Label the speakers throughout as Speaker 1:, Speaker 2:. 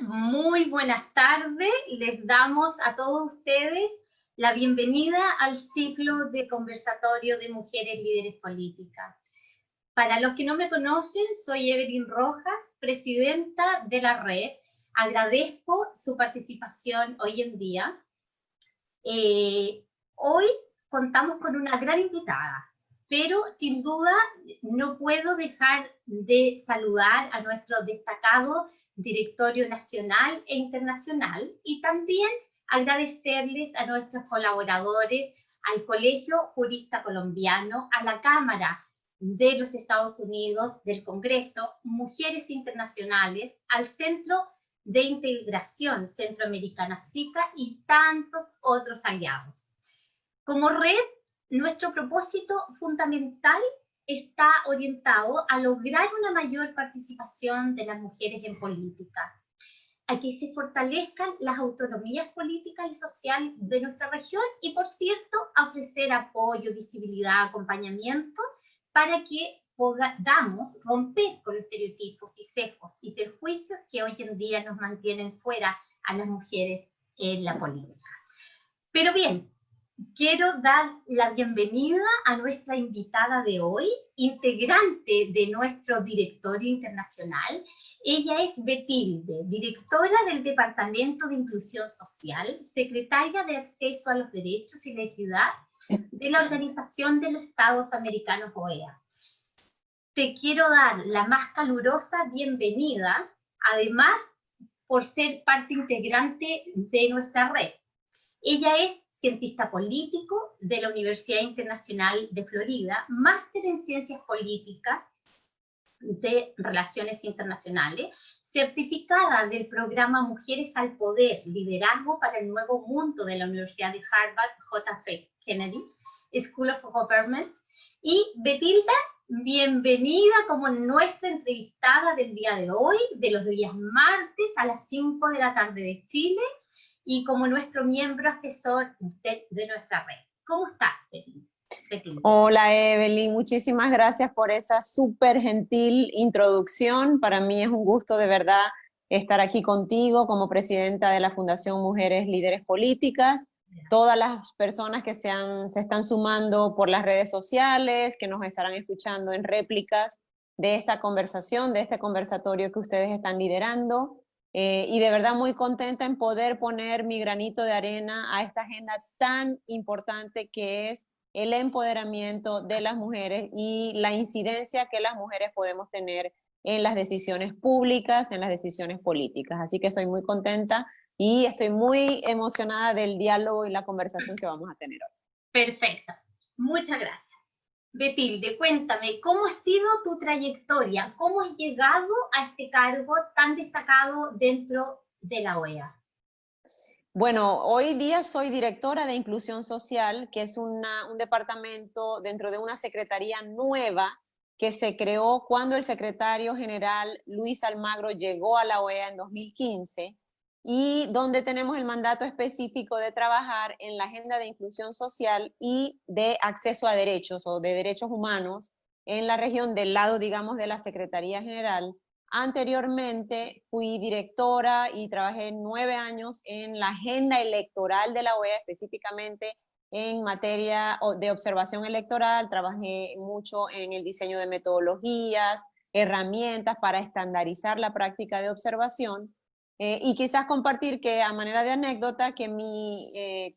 Speaker 1: Muy buenas tardes. Les damos a todos ustedes la bienvenida al ciclo de conversatorio de mujeres líderes políticas. Para los que no me conocen, soy Evelyn Rojas, presidenta de la red. Agradezco su participación hoy en día. Hoy contamos con una gran invitada, pero sin duda no puedo dejar de saludar a nuestro destacado directorio nacional e internacional y también agradecerles a nuestros colaboradores, al Colegio Jurista Colombiano, a la Cámara de los Estados Unidos, del Congreso, Mujeres Internacionales, al Centro de Integración Centroamericana SICA y tantos otros aliados. Como red, nuestro propósito fundamental está orientado a lograr una mayor participación de las mujeres en política, a que se fortalezcan las autonomías políticas y sociales de nuestra región y, por cierto, a ofrecer apoyo, visibilidad, acompañamiento para que podamos romper con los estereotipos y sesgos y perjuicios que hoy en día nos mantienen fuera a las mujeres en la política. Pero bien, quiero dar la bienvenida a nuestra invitada de hoy, integrante de nuestro directorio internacional. Ella es Betilde, directora del Departamento de Inclusión Social, secretaria de Acceso a los Derechos y la Equidad de la Organización de los Estados Americanos, OEA. Te quiero dar la más calurosa bienvenida, además por ser parte integrante de nuestra red. Ella es cientista político de la Universidad Internacional de Florida, máster en Ciencias Políticas de Relaciones Internacionales, certificada del programa Mujeres al Poder, Liderazgo para el Nuevo Mundo de la Universidad de Harvard, J.F. Kennedy, School of Government. Y Betilda, bienvenida como nuestra entrevistada del día de hoy, de los días martes a las 5 de la tarde de Chile, y como nuestro miembro asesor de nuestra red. ¿Cómo estás, Betilda?
Speaker 2: Hola, Evelyn, muchísimas gracias por esa súper gentil introducción. Para mí es un gusto de verdad estar aquí contigo como presidenta de la Fundación Mujeres Líderes Políticas. Todas las personas que se están sumando por las redes sociales, que nos estarán escuchando en réplicas de esta conversación, de este conversatorio que ustedes están liderando. Y de verdad muy contenta en poder poner mi granito de arena a esta agenda tan importante que es el empoderamiento de las mujeres y la incidencia que las mujeres podemos tener en las decisiones públicas, en las decisiones políticas. Así que estoy muy contenta y estoy muy emocionada del diálogo y la conversación que vamos a tener hoy.
Speaker 1: Perfecto, muchas gracias. Betilde, cuéntame, ¿cómo ha sido tu trayectoria? ¿Cómo has llegado a este cargo tan destacado dentro de la OEA?
Speaker 2: Bueno, hoy día soy directora de Inclusión Social, que es un departamento dentro de una secretaría nueva que se creó cuando el secretario general Luis Almagro llegó a la OEA en 2015 y donde tenemos el mandato específico de trabajar en la agenda de inclusión social y de acceso a derechos o de derechos humanos en la región del lado, digamos, de la Secretaría General. Anteriormente fui directora y trabajé 9 años en la agenda electoral de la OEA, específicamente en materia de observación electoral. Trabajé mucho en el diseño de metodologías, herramientas para estandarizar la práctica de observación. Y quizás compartir que a manera de anécdota que mi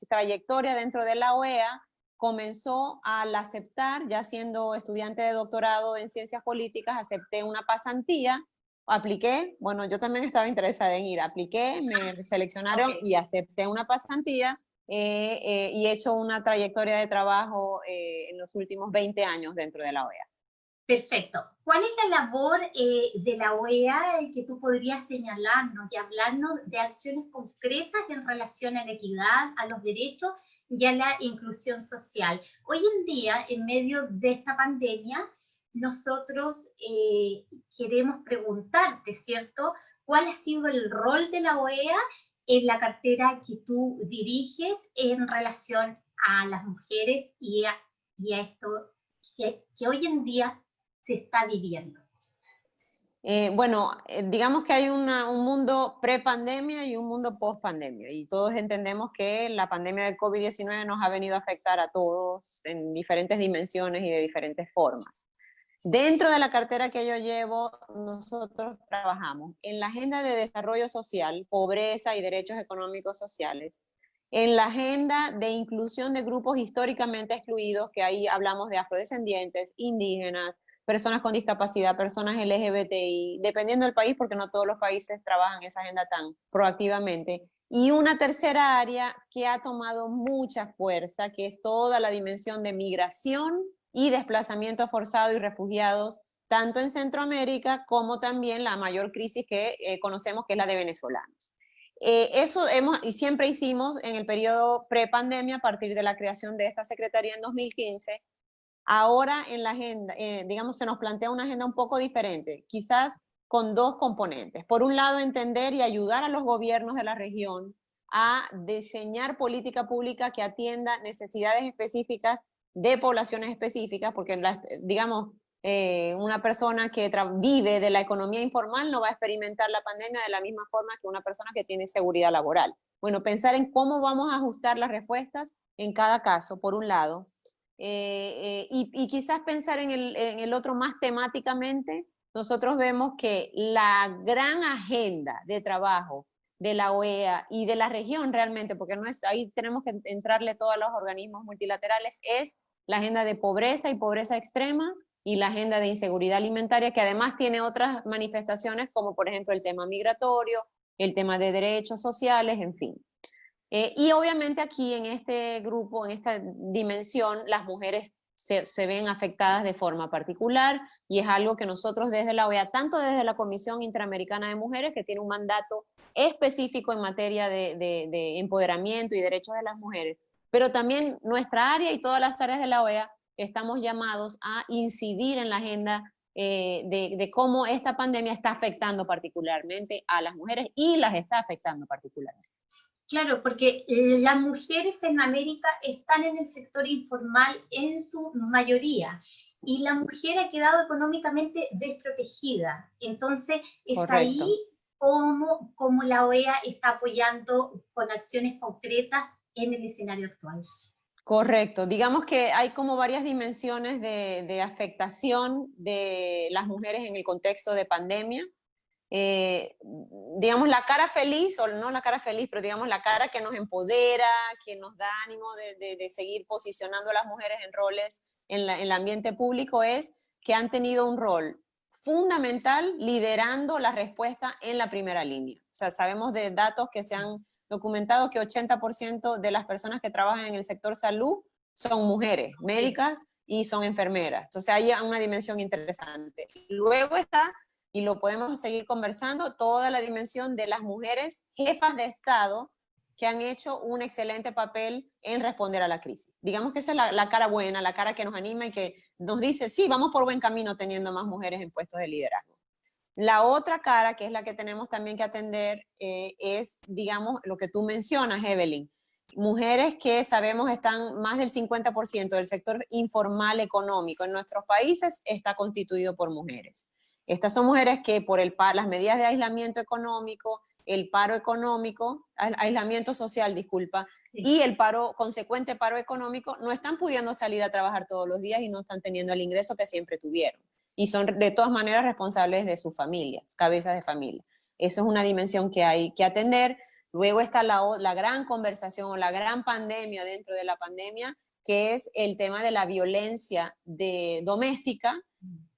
Speaker 2: trayectoria dentro de la OEA comenzó al aceptar, ya siendo estudiante de doctorado en ciencias políticas, acepté una pasantía, apliqué, bueno, yo también estaba interesada en ir, apliqué, me seleccionaron y acepté una pasantía y he hecho una trayectoria de trabajo en los últimos 20 años dentro de la OEA.
Speaker 1: Perfecto. ¿Cuál es la labor de la OEA que tú podrías señalarnos y hablarnos de acciones concretas en relación a la equidad, a los derechos y a la inclusión social? Hoy en día, en medio de esta pandemia, nosotros queremos preguntarte, ¿cierto? ¿Cuál ha sido el rol de la OEA en la cartera que tú diriges en relación a las mujeres y a esto que hoy en día se está viviendo?
Speaker 2: Digamos que hay un mundo pre-pandemia y un mundo post-pandemia, y todos entendemos que la pandemia del COVID-19 nos ha venido a afectar a todos en diferentes dimensiones y de diferentes formas. Dentro de la cartera que yo llevo, nosotros trabajamos en la agenda de desarrollo social, pobreza y derechos económicos sociales, en la agenda de inclusión de grupos históricamente excluidos, que ahí hablamos de afrodescendientes, indígenas, personas con discapacidad, personas LGBTI, dependiendo del país, porque no todos los países trabajan esa agenda tan proactivamente. Y una tercera área que ha tomado mucha fuerza, que es toda la dimensión de migración y desplazamiento forzado y refugiados, tanto en Centroamérica como también la mayor crisis que conocemos, que es la de venezolanos. Eso y siempre hicimos en el periodo pre-pandemia, a partir de la creación de esta secretaría en 2015. Ahora en la agenda, digamos, se nos plantea una agenda un poco diferente, quizás con dos componentes. Por un lado, entender y ayudar a los gobiernos de la región a diseñar política pública que atienda necesidades específicas de poblaciones específicas, porque, digamos, una persona que vive de la economía informal no va a experimentar la pandemia de la misma forma que una persona que tiene seguridad laboral. Bueno, pensar en cómo vamos a ajustar las respuestas en cada caso, por un lado, y quizás pensar en el otro más temáticamente. Nosotros vemos que la gran agenda de trabajo de la OEA y de la región realmente, porque no es, ahí tenemos que entrarle todos los organismos multilaterales, es la agenda de pobreza y pobreza extrema, y la agenda de inseguridad alimentaria, que además tiene otras manifestaciones, como por ejemplo el tema migratorio, el tema de derechos sociales, en fin. Y obviamente aquí en este grupo, en esta dimensión, las mujeres se ven afectadas de forma particular, y es algo que nosotros desde la OEA, tanto desde la Comisión Interamericana de Mujeres, que tiene un mandato específico en materia de empoderamiento y derechos de las mujeres, pero también nuestra área y todas las áreas de la OEA, estamos llamados a incidir en la agenda de cómo esta pandemia está afectando particularmente a las mujeres, y las está afectando particularmente.
Speaker 1: Claro, porque las mujeres en América están en el sector informal en su mayoría, y la mujer ha quedado económicamente desprotegida. Entonces, es
Speaker 2: Correcto.
Speaker 1: ahí como la OEA está apoyando con acciones concretas en el escenario actual.
Speaker 2: Correcto. Digamos que hay como varias dimensiones de afectación de las mujeres en el contexto de pandemia. Digamos, la cara feliz, o no la cara feliz, pero digamos la cara que nos empodera, que nos da ánimo de seguir posicionando a las mujeres en roles en el ambiente público, es que han tenido un rol fundamental liderando la respuesta en la primera línea. O sea, sabemos de datos que se han documentado que 80% de las personas que trabajan en el sector salud son mujeres, médicas, y son enfermeras. Entonces hay una dimensión interesante. Luego está, y lo podemos seguir conversando, toda la dimensión de las mujeres jefas de Estado que han hecho un excelente papel en responder a la crisis. Digamos que esa es la cara buena, la cara que nos anima y que nos dice, sí, vamos por buen camino teniendo más mujeres en puestos de liderazgo. La otra cara, que es la que tenemos también que atender, es, digamos, lo que tú mencionas, Evelyn. Mujeres que sabemos están, más del 50% del sector informal económico en nuestros países está constituido por mujeres. Estas son mujeres que por las medidas de aislamiento económico, el paro económico, aislamiento social, disculpa, y el consecuente paro económico, no están pudiendo salir a trabajar todos los días y no están teniendo el ingreso que siempre tuvieron. Y son de todas maneras responsables de sus familias, cabezas de familia. Eso es una dimensión que hay que atender. Luego está la gran conversación o la gran pandemia dentro de la pandemia, que es el tema de la violencia doméstica,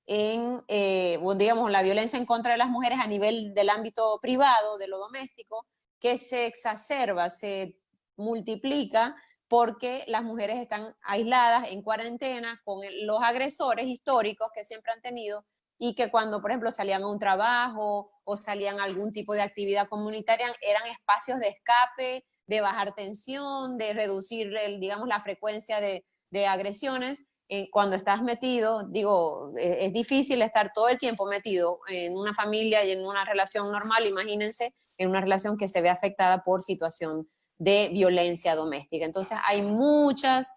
Speaker 2: digamos, la violencia en contra de las mujeres a nivel del ámbito privado, de lo doméstico, que se exacerba, se multiplica, porque las mujeres están aisladas, en cuarentena, con los agresores históricos que siempre han tenido, y que cuando, por ejemplo, salían a un trabajo o salían a algún tipo de actividad comunitaria, eran espacios de escape, de bajar tensión, de reducir, digamos, la frecuencia de agresiones. Cuando estás metido, digo, es difícil estar todo el tiempo metido en una familia y en una relación normal. Imagínense en una relación que se ve afectada por situación de violencia doméstica. Entonces hay muchas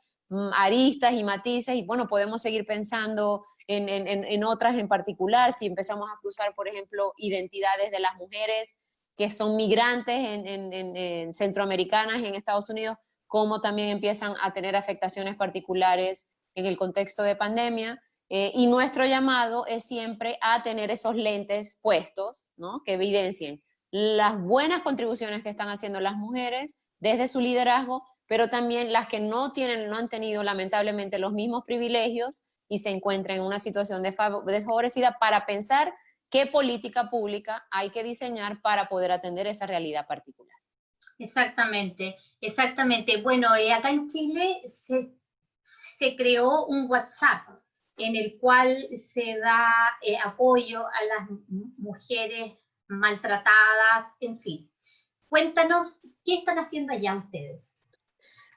Speaker 2: aristas y matices, y bueno, podemos seguir pensando en otras en particular, si empezamos a cruzar, por ejemplo, identidades de las mujeres que son migrantes en centroamericanas y en Estados Unidos, cómo también empiezan a tener afectaciones particulares en el contexto de pandemia. Y nuestro llamado es siempre a tener esos lentes puestos, ¿no? Que evidencien las buenas contribuciones que están haciendo las mujeres desde su liderazgo, pero también las que no han tenido lamentablemente los mismos privilegios y se encuentran en una situación desfavorecida, para pensar qué política pública hay que diseñar para poder atender esa realidad particular.
Speaker 1: Exactamente, exactamente. Bueno, acá en Chile se creó un WhatsApp en el cual se da apoyo a las mujeres maltratadas, en fin. Cuéntanos, ¿qué están haciendo allá ustedes?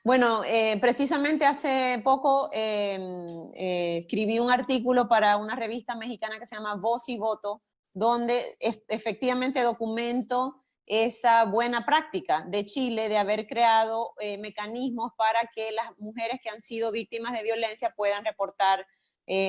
Speaker 2: Bueno, precisamente hace poco escribí un artículo para una revista mexicana que se llama Voz y Voto, donde efectivamente documento esa buena práctica de Chile de haber creado mecanismos para que las mujeres que han sido víctimas de violencia puedan reportar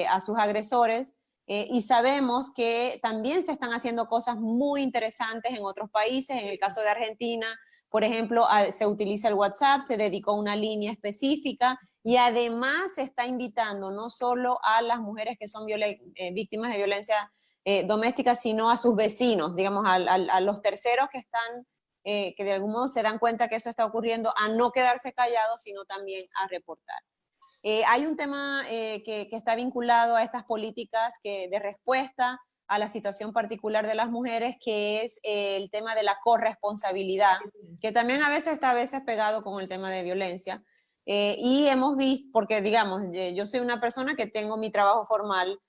Speaker 2: a sus agresores. Y sabemos que también se están haciendo cosas muy interesantes en otros países. En el caso de Argentina, por ejemplo, se utiliza el WhatsApp, se dedicó una línea específica, y además se está invitando no solo a las mujeres que son víctimas de violencia doméstica, sino a sus vecinos, digamos, a los terceros que están, que de algún modo se dan cuenta que eso está ocurriendo, a no quedarse callados, sino también a reportar. Hay un tema que está vinculado a estas políticas de respuesta a la situación particular de las mujeres, que es el tema de la corresponsabilidad, que también a veces está pegado con el tema de violencia. Y hemos visto, porque digamos, yo soy una persona que tengo mi trabajo formal,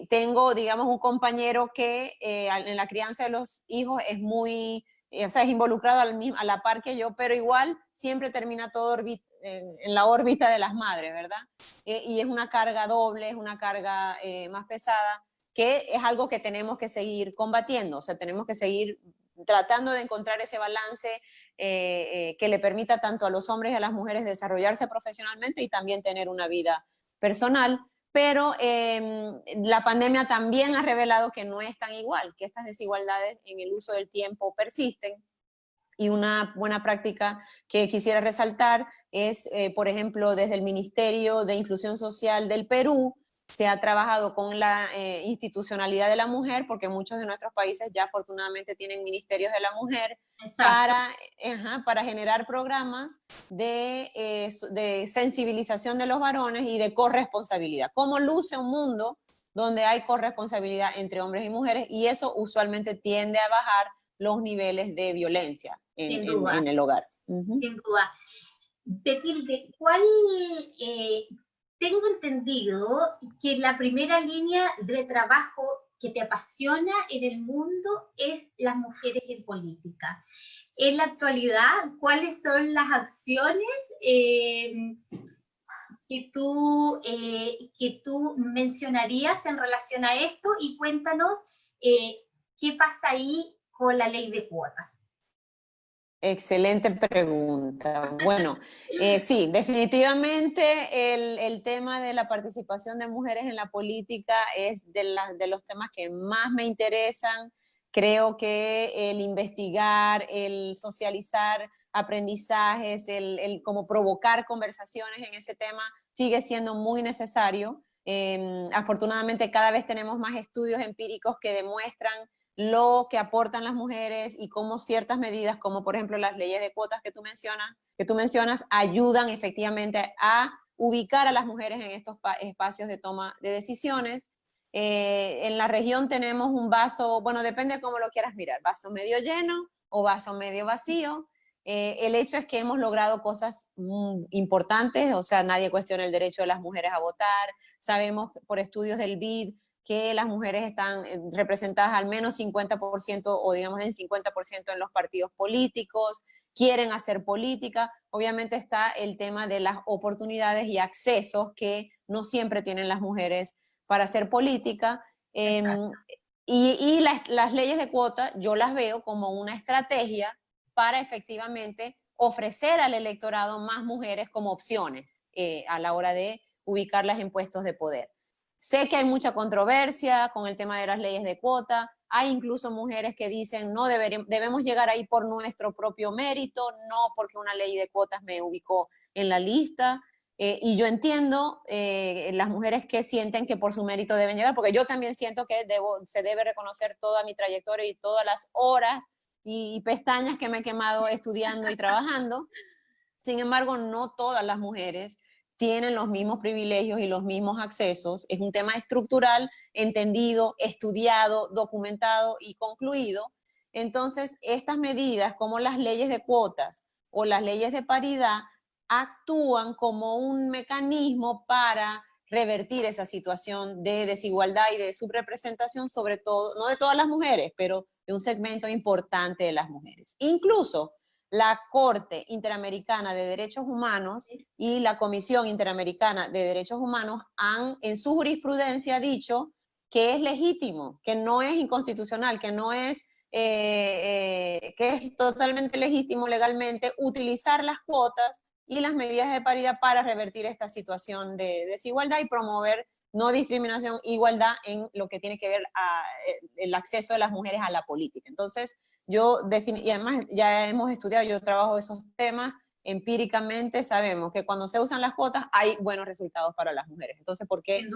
Speaker 2: tengo, digamos, un compañero que en la crianza de los hijos es muy, o sea, es involucrado a la par que yo, pero igual siempre termina todo en la órbita de las madres, ¿verdad? Y es una carga doble, es una carga más pesada, que es algo que tenemos que seguir combatiendo, o sea, tenemos que seguir tratando de encontrar ese balance que le permita tanto a los hombres y a las mujeres desarrollarse profesionalmente y también tener una vida personal. Pero la pandemia también ha revelado que no es tan igual, que estas desigualdades en el uso del tiempo persisten. Y una buena práctica que quisiera resaltar es, por ejemplo, desde el Ministerio de Inclusión Social del Perú, se ha trabajado con la institucionalidad de la mujer, porque muchos de nuestros países ya afortunadamente tienen ministerios de la mujer, para generar programas de sensibilización de los varones y de corresponsabilidad. ¿Cómo luce un mundo donde hay corresponsabilidad entre hombres y mujeres? Y eso usualmente tiende a bajar los niveles de violencia en el hogar.
Speaker 1: Sin duda. Betilde, tengo entendido que la primera línea de trabajo que te apasiona en el mundo es las mujeres en política. En la actualidad, ¿cuáles son las acciones que tú mencionarías en relación a esto? Y cuéntanos qué pasa ahí con la ley de cuotas.
Speaker 2: Excelente pregunta. Bueno, sí, definitivamente el tema de la participación de mujeres en la política es de los temas que más me interesan. Creo que el investigar, el socializar aprendizajes, el como provocar conversaciones en ese tema sigue siendo muy necesario. Afortunadamente cada vez tenemos más estudios empíricos que demuestran lo que aportan las mujeres y cómo ciertas medidas, como por ejemplo las leyes de cuotas que tú mencionas, ayudan efectivamente a ubicar a las mujeres en estos espacios de toma de decisiones. En la región tenemos un vaso, bueno, depende de cómo lo quieras mirar, vaso medio lleno o vaso medio vacío. El hecho es que hemos logrado cosas importantes, o sea, nadie cuestiona el derecho de las mujeres a votar. Sabemos por estudios del BID que las mujeres están representadas al menos 50% o digamos en 50% en los partidos políticos, quieren hacer política. Obviamente está el tema de las oportunidades y accesos que no siempre tienen las mujeres para hacer política. Y las leyes de cuota yo las veo como una estrategia para efectivamente ofrecer al electorado más mujeres como opciones a la hora de ubicarlas en puestos de poder. Sé que hay mucha controversia con el tema de las leyes de cuota, hay incluso mujeres que dicen no debemos llegar ahí por nuestro propio mérito, no porque una ley de cuotas me ubicó en la lista, y yo entiendo las mujeres que sienten que por su mérito deben llegar, porque yo también siento que se debe reconocer toda mi trayectoria y todas las horas y pestañas que me he quemado estudiando y trabajando. Sin embargo, no todas las mujeres tienen los mismos privilegios y los mismos accesos. Es un tema estructural, entendido, estudiado, documentado y concluido. Entonces, estas medidas, como las leyes de cuotas o las leyes de paridad, actúan como un mecanismo para revertir esa situación de desigualdad y de subrepresentación, sobre todo, no de todas las mujeres, pero de un segmento importante de las mujeres. Incluso la Corte Interamericana de Derechos Humanos y la Comisión Interamericana de Derechos Humanos han en su jurisprudencia dicho que es legítimo, que no es inconstitucional, que no es, que es totalmente legítimo legalmente utilizar las cuotas y las medidas de paridad para revertir esta situación de desigualdad y promover no discriminación, igualdad en lo que tiene que ver el acceso de las mujeres a la política. Entonces, y además ya hemos estudiado, yo trabajo esos temas empíricamente, sabemos que cuando se usan las cuotas hay buenos resultados para las mujeres. Entonces, ¿por qué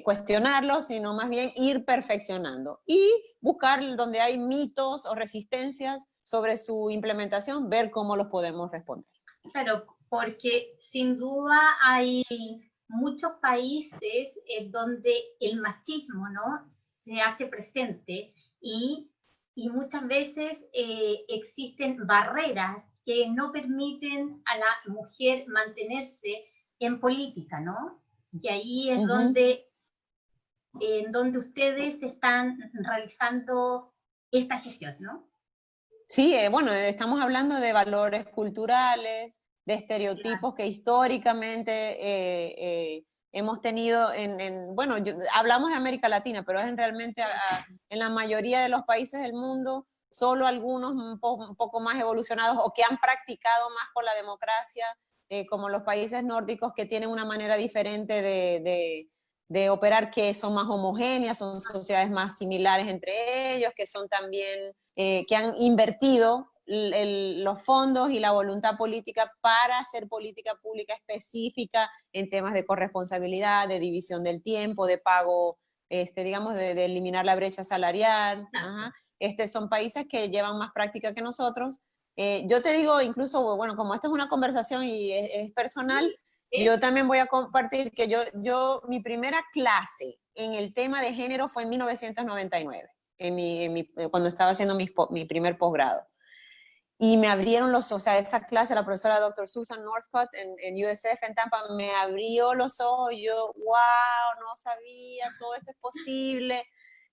Speaker 2: cuestionarlo, sino más bien ir perfeccionando y buscar donde hay mitos o resistencias sobre su implementación, ver cómo los podemos responder?
Speaker 1: Claro, porque sin duda hay muchos países donde el machismo, ¿no?, se hace presente y muchas veces existen barreras que no permiten a la mujer mantenerse en política, ¿no? Y ahí es donde ustedes están realizando esta gestión, ¿no?
Speaker 2: Sí, bueno, estamos hablando de valores culturales, de estereotipos que históricamente hemos tenido bueno, hablamos de América Latina, pero es realmente en la mayoría de los países del mundo, solo algunos un poco más evolucionados o que han practicado más con la democracia, como los países nórdicos que tienen una manera diferente de operar, que son más homogéneas, son sociedades más similares entre ellos, que son también, que han invertido los fondos y la voluntad política para hacer política pública específica en temas de corresponsabilidad, de división del tiempo, de pago, digamos, de eliminar la brecha salarial. Son países que llevan más práctica que nosotros. Yo te digo, incluso, bueno, como esto es una conversación y es personal, yo también voy a compartir que mi primera clase en el tema de género fue en 1999, cuando estaba haciendo mi primer posgrado. Y me abrieron o sea, esa clase, la profesora Dr. Susan Northcott en USF en Tampa, me abrió los ojos, yo, wow, no sabía, todo esto es posible,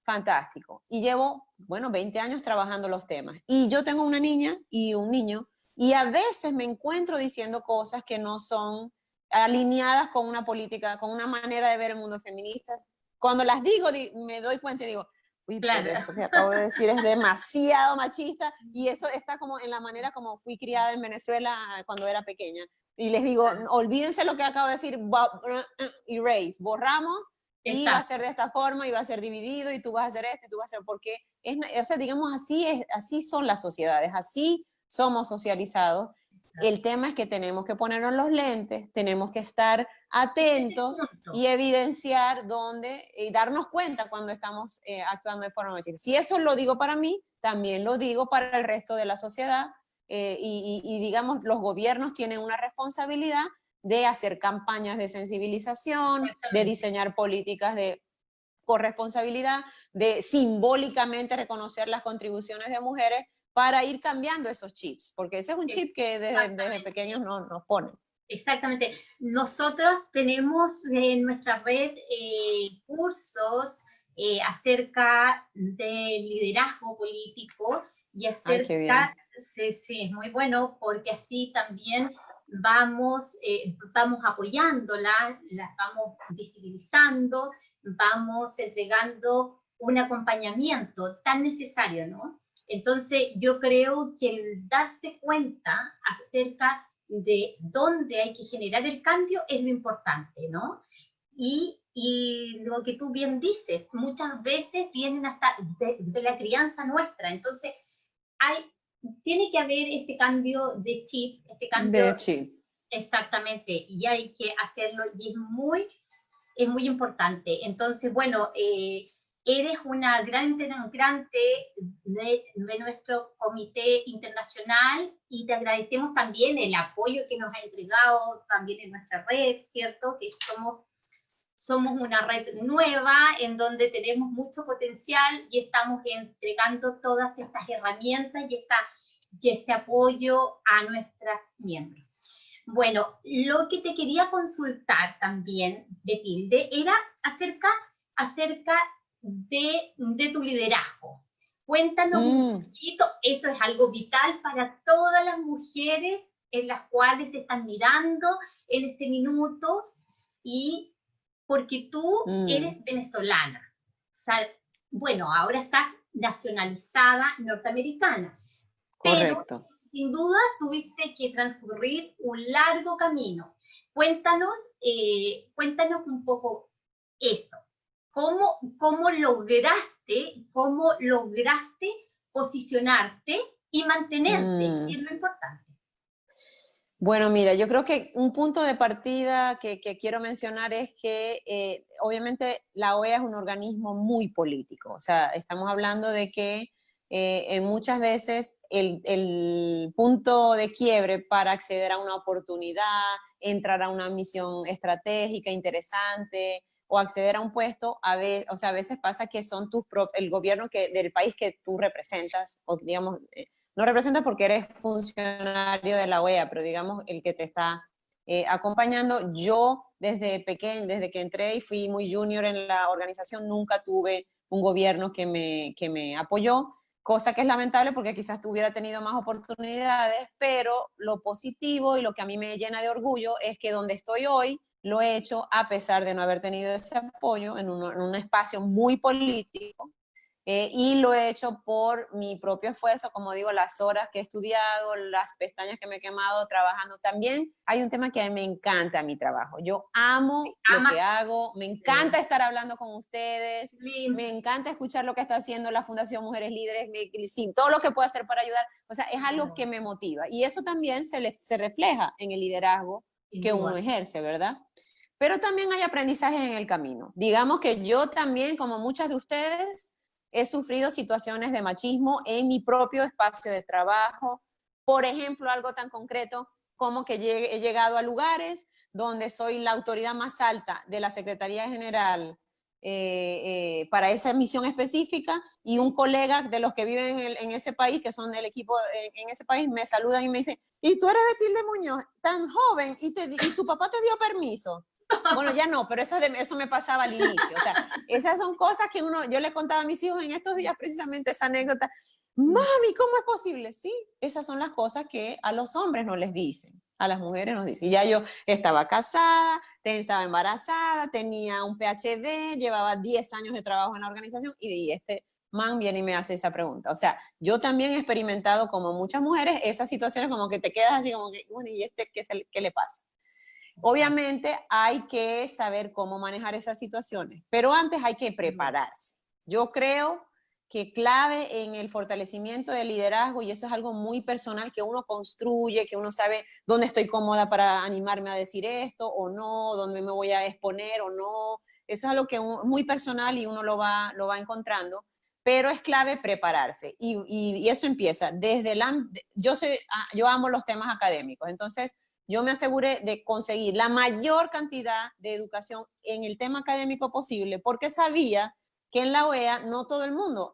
Speaker 2: fantástico. Y llevo, bueno, 20 años trabajando los temas. Y yo tengo una niña y un niño, y a veces me encuentro diciendo cosas que no son alineadas con una política, con una manera de ver el mundo feminista. Cuando las digo, me doy cuenta y digo, uy, claro, pero eso que acabo de decir es demasiado machista, y eso está como en la manera como fui criada en Venezuela cuando era pequeña. Y les digo, olvídense lo que acabo de decir, erase, borramos, y va a ser de esta forma, y va a ser dividido, y tú vas a hacer esto, y tú vas a hacer, porque, o sea, digamos, así son las sociedades, así somos socializados. El tema es que tenemos que ponernos los lentes, tenemos que estar atentos y evidenciar y darnos cuenta cuando estamos actuando de forma machista. Si eso lo digo para mí, también lo digo para el resto de la sociedad, y digamos, los gobiernos tienen una responsabilidad de hacer campañas de sensibilización, de diseñar políticas de corresponsabilidad, de simbólicamente reconocer las contribuciones de mujeres para ir cambiando esos chips, porque ese es un chip que desde pequeños nos ponen.
Speaker 1: Exactamente. Nosotros tenemos en nuestra red cursos acerca del liderazgo político y acerca, sí, es muy bueno porque así también vamos apoyándola, las vamos visibilizando, vamos entregando un acompañamiento tan necesario, ¿no? Entonces, yo creo que el darse cuenta acerca de dónde hay que generar el cambio es lo importante, ¿no? Y lo que tú bien dices, muchas veces vienen hasta de la crianza nuestra, entonces tiene que haber este cambio de chip, este cambio
Speaker 2: De chip.
Speaker 1: exactamente, y hay que hacerlo, y es muy importante. Entonces, bueno, eres una gran integrante de nuestro comité internacional y te agradecemos también el apoyo que nos ha entregado también en nuestra red, ¿cierto? Que somos una red nueva en donde tenemos mucho potencial y estamos entregando todas estas herramientas y este apoyo a nuestras miembros. Bueno, lo que te quería consultar también, Betilde, era acerca de tu liderazgo. Cuéntanos un poquito, eso es algo vital para todas las mujeres en las cuales te están mirando en este minuto, y porque tú eres venezolana. Bueno, ahora estás nacionalizada norteamericana,
Speaker 2: Correcto.
Speaker 1: pero sin duda tuviste que transcurrir un largo camino. Cuéntanos un poco eso. ¿Cómo lograste posicionarte y mantenerte? Que es lo importante.
Speaker 2: Bueno, mira, yo creo que un punto de partida que quiero mencionar es que obviamente la OEA es un organismo muy político. O sea, estamos hablando de que muchas veces el punto de quiebre para acceder a una oportunidad, entrar a una misión estratégica interesante o acceder a un puesto, a veces pasa que son el gobierno del país que tú representas, o digamos, no representas porque eres funcionario de la OEA, pero digamos el que te está acompañando. Yo desde que entré y fui muy junior en la organización, nunca tuve un gobierno que me apoyó, cosa que es lamentable porque quizás hubiera tenido más oportunidades, pero lo positivo y lo que a mí me llena de orgullo es que donde estoy hoy lo he hecho a pesar de no haber tenido ese apoyo en un espacio muy político. Y lo he hecho por mi propio esfuerzo, como digo, las horas que he estudiado, las pestañas que me he quemado trabajando. También hay un tema que a mí me encanta mi trabajo. Yo amo lo que hago, me encanta estar hablando con ustedes, me encanta escuchar lo que está haciendo la Fundación Mujeres Líderes, sí, todo lo que puedo hacer para ayudar. O sea, es algo que me motiva. Y eso también se refleja en el liderazgo que uno ejerce, ¿verdad? Pero también hay aprendizajes en el camino. Digamos que yo también, como muchas de ustedes, he sufrido situaciones de machismo en mi propio espacio de trabajo. Por ejemplo, algo tan concreto como que he llegado a lugares donde soy la autoridad más alta de la Secretaría General para esa misión específica, y un colega de los que viven en ese país, que son del equipo en ese país, me saludan y me dicen: ¿y tú eres Betilde Muñoz, tan joven, y tu papá te dio permiso? Bueno, ya no, pero eso me pasaba al inicio. O sea, esas son cosas que yo le contaba a mis hijos en estos días, precisamente esa anécdota. Mami, ¿cómo es posible? Sí, esas son las cosas que a los hombres no les dicen, a las mujeres nos dicen. Y ya yo estaba casada, estaba embarazada, tenía un PhD, llevaba 10 años de trabajo en la organización, y este man viene y me hace esa pregunta. O sea, yo también he experimentado, como muchas mujeres, esas situaciones como que te quedas así como que, bueno, ¿y qué le pasa? Obviamente hay que saber cómo manejar esas situaciones, pero antes hay que prepararse. Yo creo que clave en el fortalecimiento del liderazgo, y eso es algo muy personal que uno construye, que uno sabe dónde estoy cómoda para animarme a decir esto o no, dónde me voy a exponer o no. Eso es algo que es muy personal y uno lo va encontrando, pero es clave prepararse. Y eso empieza desde yo amo los temas académicos, entonces yo me aseguré de conseguir la mayor cantidad de educación en el tema académico posible, porque sabía que en la OEA no todo el mundo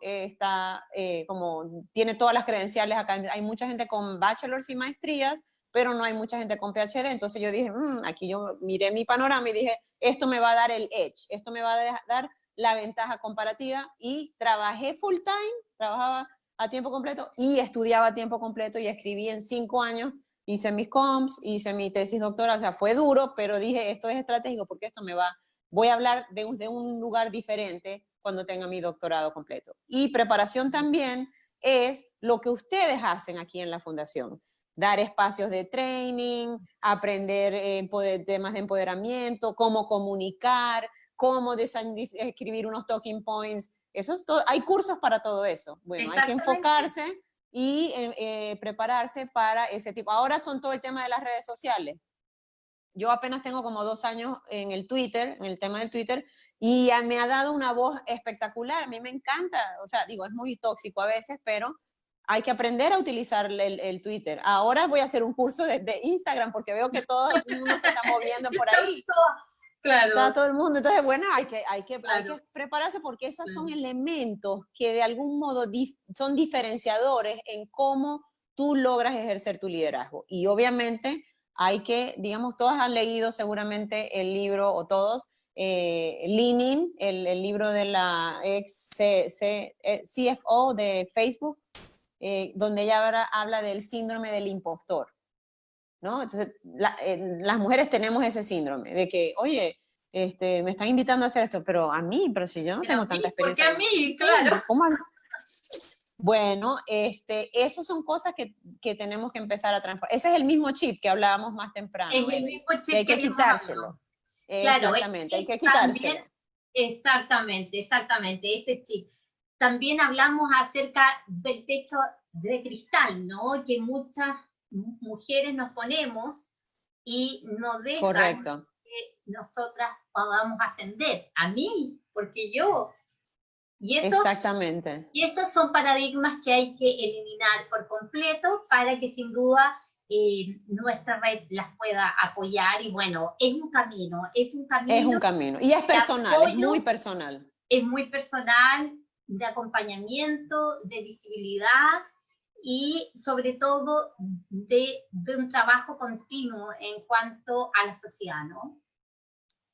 Speaker 2: tiene todas las credenciales académicas. Hay mucha gente con bachelors y maestrías, pero no hay mucha gente con PhD. Entonces yo dije, aquí yo miré mi panorama y dije, esto me va a dar el edge, esto me va a dar la ventaja comparativa, y trabajé full time, trabajaba a tiempo completo y estudiaba a tiempo completo, y escribí en 5 años. Hice mis comps, hice mi tesis doctoral, o sea, fue duro, pero dije, esto es estratégico porque voy a hablar de un lugar diferente cuando tenga mi doctorado completo. Y preparación también, es lo que ustedes hacen aquí en la Fundación. Dar espacios de training, aprender temas de empoderamiento, cómo comunicar, cómo escribir unos talking points. Eso es todo, hay cursos para todo eso. Bueno, hay que enfocarse y prepararse para ese tipo. Ahora son todo el tema de las redes sociales. Yo apenas tengo como 2 años en el Twitter, en el tema del Twitter, y me ha dado una voz espectacular. A mí me encanta, o sea, digo, es muy tóxico a veces, pero hay que aprender a utilizar el Twitter. Ahora voy a hacer un curso de Instagram porque veo que todo el mundo se está moviendo por ahí.
Speaker 1: Claro.
Speaker 2: Está todo el mundo. Entonces, bueno, hay que prepararse porque esos son elementos que de algún modo son diferenciadores en cómo tú logras ejercer tu liderazgo. Y obviamente hay que, digamos, todos han leído seguramente el libro, o todos, Lean, el libro de la ex CFO de Facebook, donde ella habla del síndrome del impostor, ¿no? Entonces, las mujeres tenemos ese síndrome de que, oye, me están invitando a hacer esto, pero si yo no tengo tanta experiencia.
Speaker 1: Porque a mí, claro.
Speaker 2: ¿Cómo? Bueno, esas son cosas que tenemos que empezar a transformar. Ese es el mismo chip que hablábamos más temprano.
Speaker 1: Es el mismo chip
Speaker 2: que hay que quitárselo.
Speaker 1: Claro,
Speaker 2: exactamente, hay que quitárselo.
Speaker 1: Exactamente, este chip. También hablamos acerca del techo de cristal, ¿no? Que muchas mujeres nos ponemos y no dejan
Speaker 2: Correcto.
Speaker 1: que nosotras podamos ascender. A mí, porque yo. Y eso,
Speaker 2: exactamente.
Speaker 1: Y esos son paradigmas que hay que eliminar por completo para que sin duda nuestra red las pueda apoyar. Y bueno, es un camino.
Speaker 2: Es un camino. Y es personal, apoyo, es muy personal.
Speaker 1: Es muy personal, de acompañamiento, de visibilidad y sobre todo de un trabajo continuo en cuanto a la sociedad, ¿no?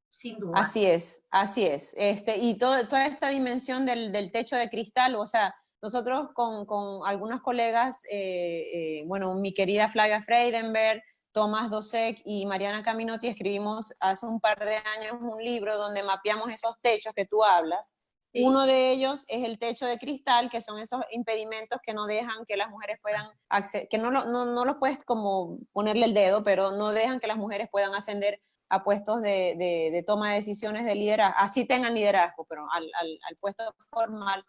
Speaker 1: Sin duda.
Speaker 2: Así es, así es. Y toda esta dimensión del techo de cristal, o sea, nosotros con algunos colegas, bueno, mi querida Flavia Freidenberg, Tomás Dosek y Mariana Caminotti escribimos hace un par de años un libro donde mapeamos esos techos que tú hablas. Sí. Uno de ellos es el techo de cristal, que son esos impedimentos que no dejan que las mujeres puedan acceder, que no los puedes como ponerle el dedo, pero no dejan que las mujeres puedan ascender a puestos de toma de decisiones de liderazgo, así tengan liderazgo, pero al puesto formal.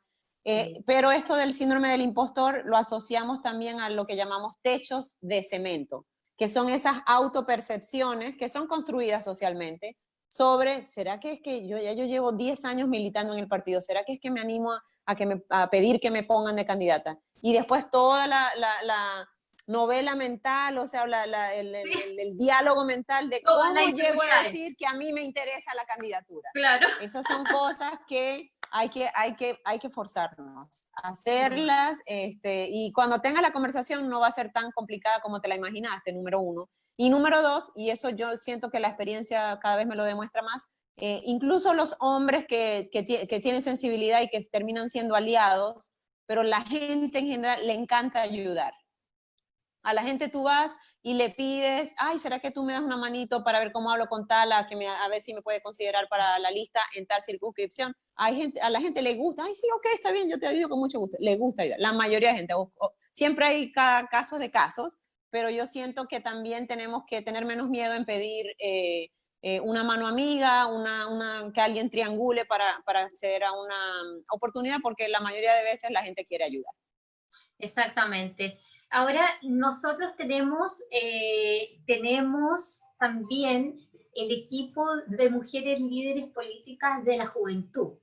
Speaker 2: Sí. Pero esto del síndrome del impostor lo asociamos también a lo que llamamos techos de cemento, que son esas autopercepciones que son construidas socialmente sobre, ¿será que es que yo llevo 10 años militando en el partido? ¿Será que es que me animo a pedir que me pongan de candidata? Y después toda la novela mental, o sea, el diálogo mental de cómo llego a decir que a mí me interesa la candidatura.
Speaker 1: Claro.
Speaker 2: Esas son cosas que hay que forzarnos a hacerlas, y cuando tengas la conversación no va a ser tan complicada como te la imaginaste, número uno. Y número dos, y eso yo siento que la experiencia cada vez me lo demuestra más, incluso los hombres que tienen sensibilidad y que terminan siendo aliados, pero la gente en general le encanta ayudar. A la gente tú vas y le pides, ay, ¿será que tú me das una manito para ver cómo hablo con tal, a ver si me puede considerar para la lista en tal circunscripción? A la gente le gusta, ay, sí, ok, está bien, yo te ayudo con mucho gusto. Le gusta ayudar. La mayoría de gente, siempre hay cada casos de casos, pero yo siento que también tenemos que tener menos miedo en pedir una mano amiga, que alguien triangule para acceder a una oportunidad, porque la mayoría de veces la gente quiere ayudar.
Speaker 1: Exactamente. Ahora nosotros tenemos también el equipo de mujeres líderes políticas de la juventud.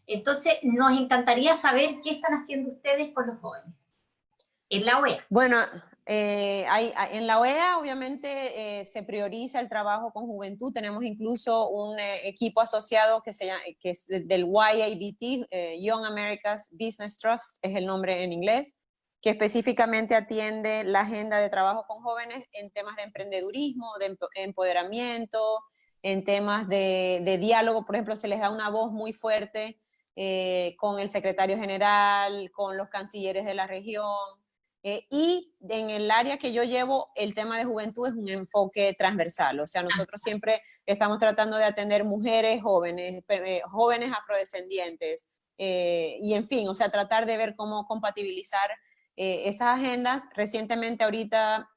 Speaker 1: Entonces, nos encantaría saber qué están haciendo ustedes por los jóvenes en la OEA.
Speaker 2: Bueno, en la OEA obviamente se prioriza el trabajo con juventud. Tenemos incluso un equipo asociado que es del YABT, Young America's Business Trust, es el nombre en inglés, que específicamente atiende la agenda de trabajo con jóvenes en temas de emprendedurismo, de empoderamiento, en temas de diálogo. Por ejemplo, se les da una voz muy fuerte con el secretario general, con los cancilleres de la región. Y en el área que yo llevo, el tema de juventud es un enfoque transversal. O sea, nosotros siempre estamos tratando de atender mujeres jóvenes, jóvenes afrodescendientes, y en fin, o sea, tratar de ver cómo compatibilizar esas agendas. Recientemente, ahorita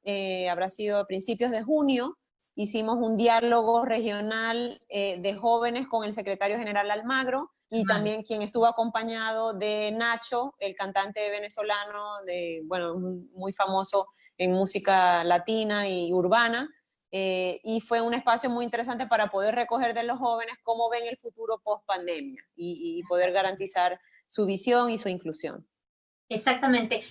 Speaker 2: habrá sido a principios de junio, hicimos un diálogo regional de jóvenes con el secretario general Almagro, y también quien estuvo acompañado de Nacho, el cantante venezolano, bueno, muy famoso en música latina y urbana, y fue un espacio muy interesante para poder recoger de los jóvenes cómo ven el futuro post pandemia y poder garantizar su visión y su inclusión.
Speaker 1: Exactamente.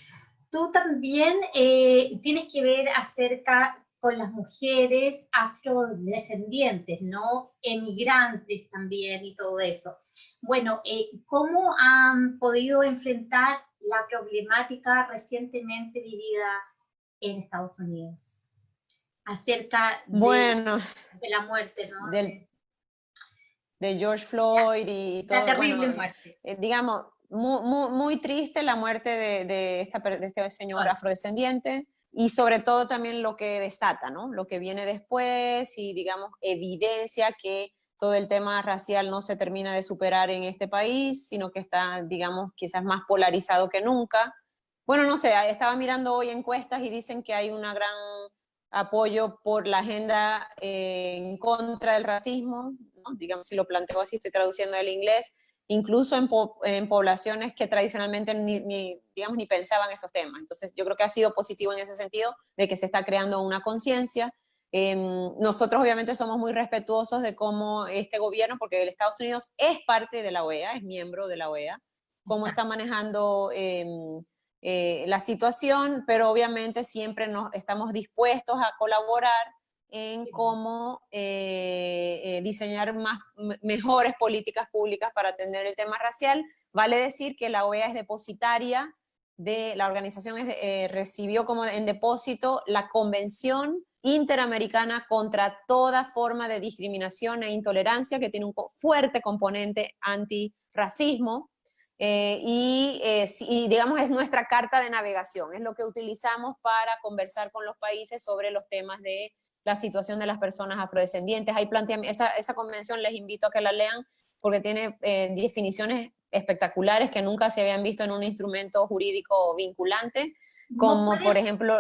Speaker 1: Tú también tienes que ver acerca con las mujeres afrodescendientes, ¿no? Emigrantes también y todo eso. Bueno, ¿cómo han podido enfrentar la problemática recientemente vivida en Estados Unidos? Acerca
Speaker 2: Bueno,
Speaker 1: de la muerte, ¿no?
Speaker 2: de George Floyd y todo.
Speaker 1: La terrible
Speaker 2: Bueno,
Speaker 1: muerte.
Speaker 2: digamos, muy triste la muerte de este señor afrodescendiente, y sobre todo también lo que desata, ¿no? Lo que viene después y, digamos, evidencia que todo el tema racial no se termina de superar en este país, sino que está, digamos, quizás más polarizado que nunca. Bueno, no sé, estaba mirando hoy encuestas y dicen que hay una gran apoyo por la agenda en contra del racismo, ¿no? Digamos, si lo planteo así, estoy traduciendo del inglés, incluso en poblaciones que tradicionalmente digamos, ni pensaban esos temas. Entonces, yo creo que ha sido positivo en ese sentido, de que se está creando una conciencia. Nosotros obviamente somos muy respetuosos de cómo este gobierno, porque el Estados Unidos es parte de la OEA, es miembro de la OEA, cómo está manejando la situación, pero obviamente siempre estamos dispuestos a colaborar en cómo diseñar mejores políticas públicas para atender el tema racial. Vale decir que la OEA es depositaria la organización, recibió como en depósito la Convención Interamericana contra toda forma de discriminación e intolerancia, que tiene un fuerte componente antirracismo. Y digamos es nuestra carta de navegación, es lo que utilizamos para conversar con los países sobre los temas de la situación de las personas afrodescendientes. Esa convención les invito a que la lean, porque tiene definiciones espectaculares que nunca se habían visto en un instrumento jurídico vinculante, como por ejemplo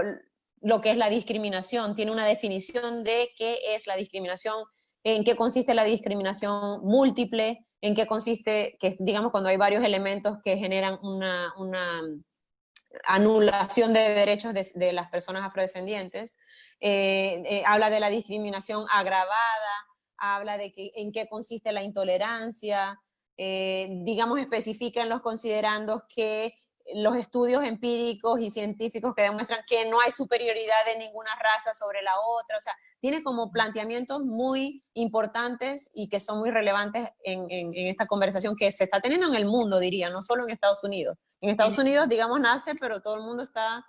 Speaker 2: lo que es la discriminación. Tiene una definición de qué es la discriminación, en qué consiste la discriminación múltiple, en qué consiste, que digamos cuando hay varios elementos que generan una anulación de derechos de las personas afrodescendientes. Habla de la discriminación agravada, habla de en qué consiste la intolerancia, digamos especifica en los considerandos que los estudios empíricos y científicos que demuestran que no hay superioridad de ninguna raza sobre la otra, o sea, tiene como planteamientos muy importantes y que son muy relevantes en esta conversación que se está teniendo en el mundo, diría, no solo en Estados Unidos. En Estados Unidos, digamos, nace, pero todo el mundo está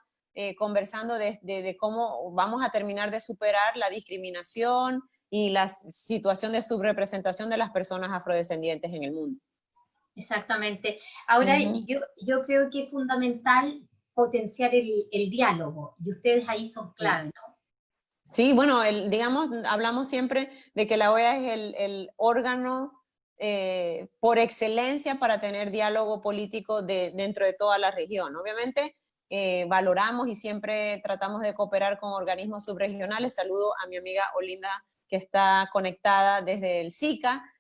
Speaker 2: conversando de cómo vamos a terminar de superar la discriminación y la situación de subrepresentación de las personas afrodescendientes en el mundo.
Speaker 1: Exactamente. Ahora, yo creo que es fundamental potenciar el diálogo, y ustedes ahí son clave, ¿no?
Speaker 2: Sí, bueno, digamos, hablamos siempre de que la OEA es el órgano por excelencia para tener diálogo político dentro de toda la región. Obviamente, valoramos y siempre tratamos de cooperar con organismos subregionales. Saludo a mi amiga Olinda, que está conectada desde el SICA.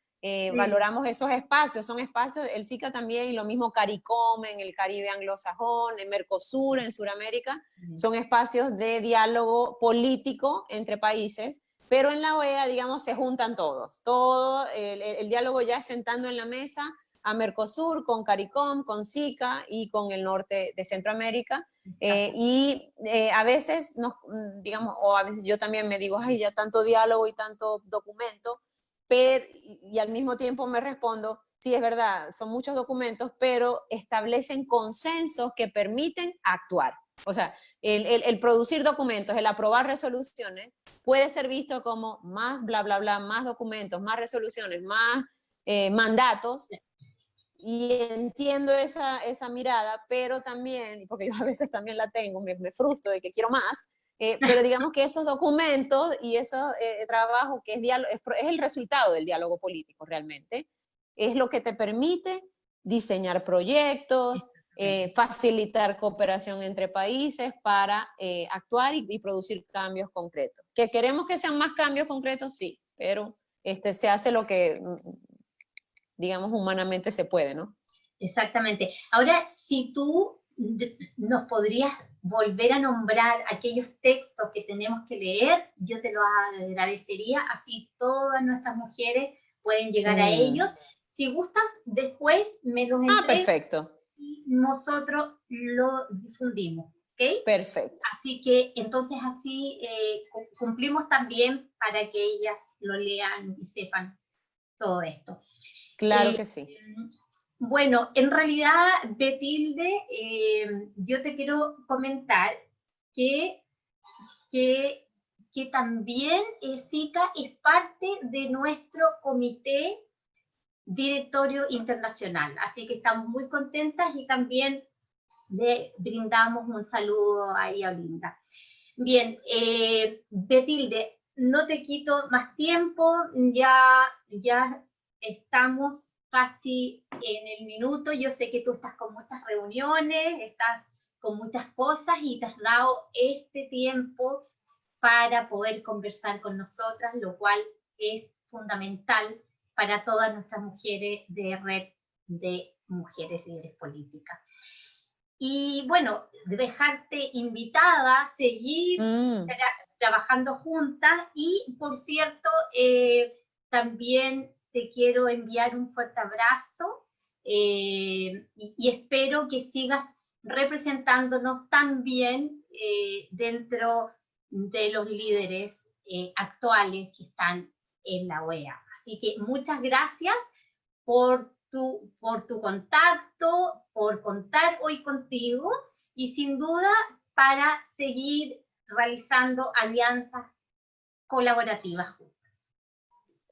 Speaker 2: Valoramos esos espacios, son espacios, el SICA también, y lo mismo CARICOM en el Caribe anglosajón, en Mercosur en Sudamérica, son espacios de diálogo político entre países, pero en la OEA, digamos, se juntan todos, todo el diálogo ya sentando en la mesa a Mercosur, con CARICOM, con SICA y con el norte de Centroamérica, a veces, digamos, o a veces yo también me digo, ay, ya tanto diálogo y tanto documento, y al mismo tiempo me respondo, sí, es verdad, son muchos documentos, pero establecen consensos que permiten actuar. O sea, el producir documentos, el aprobar resoluciones, puede ser visto como más bla, bla, bla, más documentos, más resoluciones, más mandatos, y entiendo esa mirada, pero también, porque yo a veces también la tengo, me frustro de que quiero más, pero digamos que esos documentos y ese trabajo que es el resultado del diálogo político realmente, es lo que te permite diseñar proyectos, facilitar cooperación entre países para actuar y producir cambios concretos. ¿Que queremos que sean más cambios concretos? Sí, pero se hace lo que, digamos, humanamente se puede, ¿no?
Speaker 1: Exactamente. Ahora, si tú nos podrías volver a nombrar aquellos textos que tenemos que leer, yo te lo agradecería, así todas nuestras mujeres pueden llegar a ellos. Si gustas, después me los entregas.
Speaker 2: Perfecto.
Speaker 1: Y nosotros lo difundimos, ¿ok?
Speaker 2: Perfecto.
Speaker 1: Así que entonces así cumplimos también para que ellas lo lean y sepan todo esto.
Speaker 2: Claro que sí.
Speaker 1: Bueno, en realidad, Betilde, yo te quiero comentar que también SICA es parte de nuestro comité directorio internacional, así que estamos muy contentas y también le brindamos un saludo ahí a Olinda. Bien, Betilde, no te quito más tiempo, ya estamos casi en el minuto. Yo sé que tú estás con muchas reuniones, estás con muchas cosas y te has dado este tiempo para poder conversar con nosotras, lo cual es fundamental para todas nuestras mujeres de Red de Mujeres Líderes Políticas. Y bueno, dejarte invitada, seguir trabajando juntas y, por cierto, también te quiero enviar un fuerte abrazo y espero que sigas representándonos también dentro de los líderes actuales que están en la OEA. Así que muchas gracias por tu contacto, por contar hoy contigo y sin duda para seguir realizando alianzas colaborativas juntas.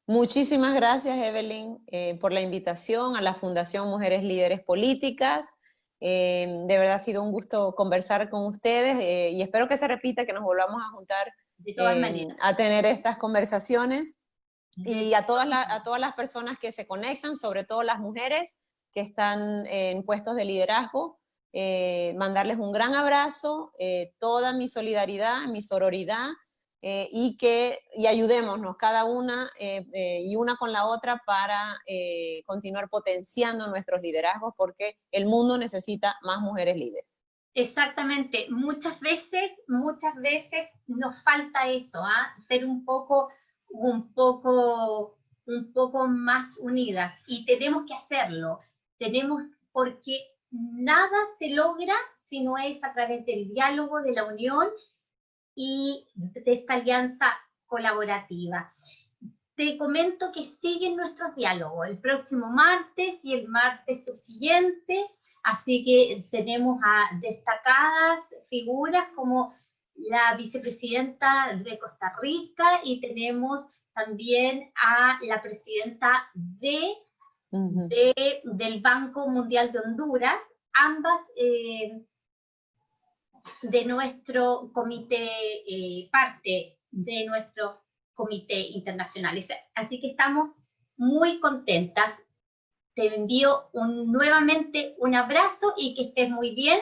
Speaker 2: Muchísimas gracias, Evelyn, por la invitación a la Fundación Mujeres Líderes Políticas. De verdad ha sido un gusto conversar con ustedes y espero que se repita, que nos volvamos a juntar
Speaker 1: de todas maneras
Speaker 2: a tener estas conversaciones. Y a todas las personas que se conectan, sobre todo las mujeres que están en puestos de liderazgo, mandarles un gran abrazo, toda mi solidaridad, mi sororidad, y ayudémonos cada una y una con la otra para continuar potenciando nuestros liderazgos, porque el mundo necesita más mujeres líderes.
Speaker 1: Exactamente, muchas veces nos falta eso, ser un poco más unidas y tenemos que hacerlo, porque nada se logra si no es a través del diálogo, de la unión y de esta alianza colaborativa. Te comento que siguen nuestros diálogos el próximo martes y el martes subsiguiente, así que tenemos a destacadas figuras como la vicepresidenta de Costa Rica y tenemos también a la presidenta del Banco Mundial de Honduras, ambas de nuestro comité, parte de nuestro comité internacional. Así que estamos muy contentas. Te envío nuevamente un abrazo y que estés muy bien.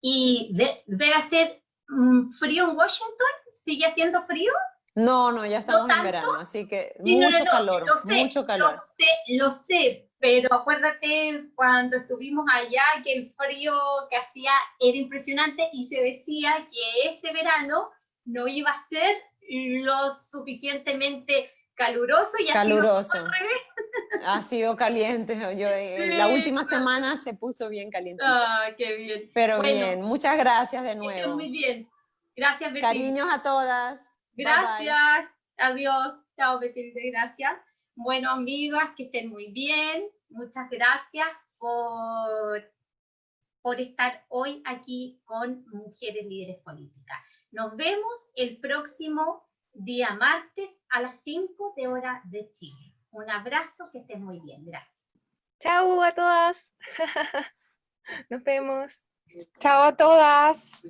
Speaker 1: Y debe hacer frío en Washington. ¿Sigue haciendo frío?
Speaker 2: No, ya estamos en verano, así que sí, mucho calor, mucho calor.
Speaker 1: Lo sé, pero acuérdate cuando estuvimos allá que el frío que hacía era impresionante y se decía que este verano no iba a ser lo suficientemente caluroso y
Speaker 2: caluroso.
Speaker 1: Ha sido al revés.
Speaker 2: Ha sido caliente. La última semana se puso bien caliente.
Speaker 1: Qué bien.
Speaker 2: Pero bueno, bien, muchas gracias de nuevo.
Speaker 1: Muy bien. Gracias, Betty.
Speaker 2: Cariños a todas.
Speaker 1: Gracias.
Speaker 2: Bye, bye.
Speaker 1: Adiós. Chao, Betty. Gracias. Bueno, amigas, que estén muy bien. Muchas gracias por estar hoy aquí con Mujeres Líderes Políticas. Nos vemos el próximo día martes a las 5 de hora de Chile. Un abrazo, que estén muy bien. Gracias.
Speaker 3: Chao a todas. Nos vemos.
Speaker 4: Chao a todas.